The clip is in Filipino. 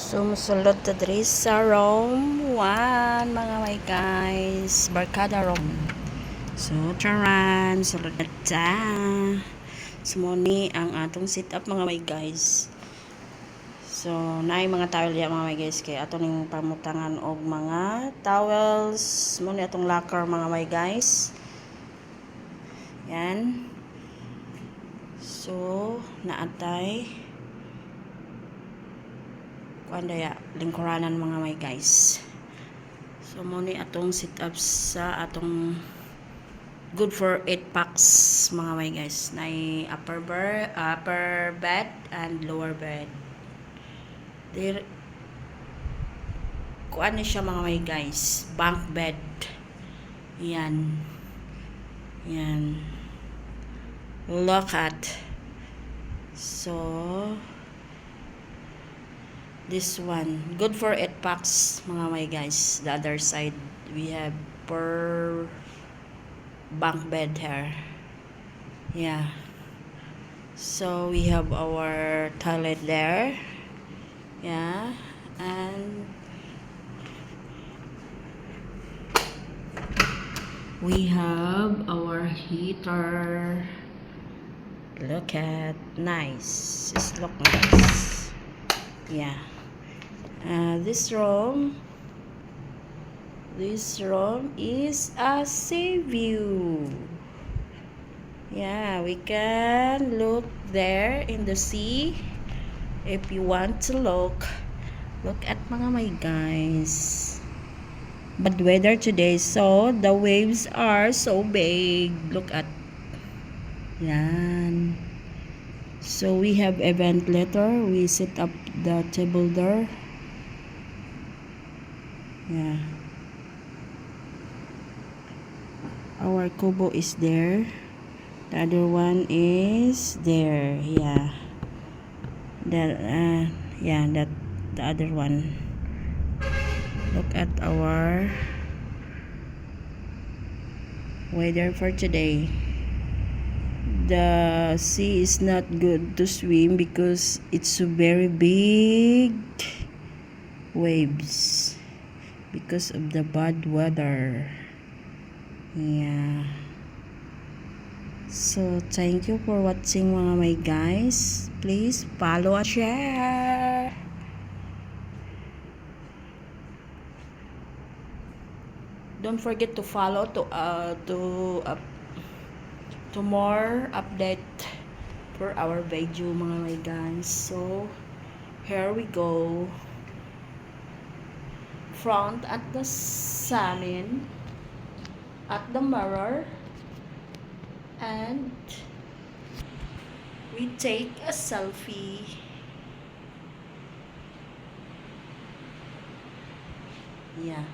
Sumusulod ta diri sa Rome 1 mga may guys, Barkada Rome. So charan, sulod na ta. Sumuni ang atong sit up mga may guys. So naay mga towel ya mga may guys kay ato ning pamutangan og mga towels mo ni atong locker mga may guys. Yan. So naatay kuandaya lingkuranan mga may guys. So muni atong sit up sa atong good for 8 packs mga may guys. Na upper bed and lower bed. There kuan ni siya mga may guys, bunk bed. Yan. Yan. Look at. So this one good for 8 packs mga may guys. The other side we have per bunk bed here. Yeah, so we have our toilet there. Yeah, and we have our heater. Look at, nice. Just look nice. Yeah. This room is a sea view. Yeah, we can look there in the sea if you want to look at mga my guys. Bad weather today, so the waves are so big. Look at yan. So we have a ventilator. We set up the table there. Yeah. Our kubo is there. The other one is there. Yeah. That the other one. Look at our weather for today. The sea is not good to swim because it's so very big waves because of the bad weather. Yeah. So thank you for watching mga my guys. Please follow and share. Don't forget to follow to more update for our video mga my guys. So here we go. Front at the salon, at the mirror, and we take a selfie. Yeah.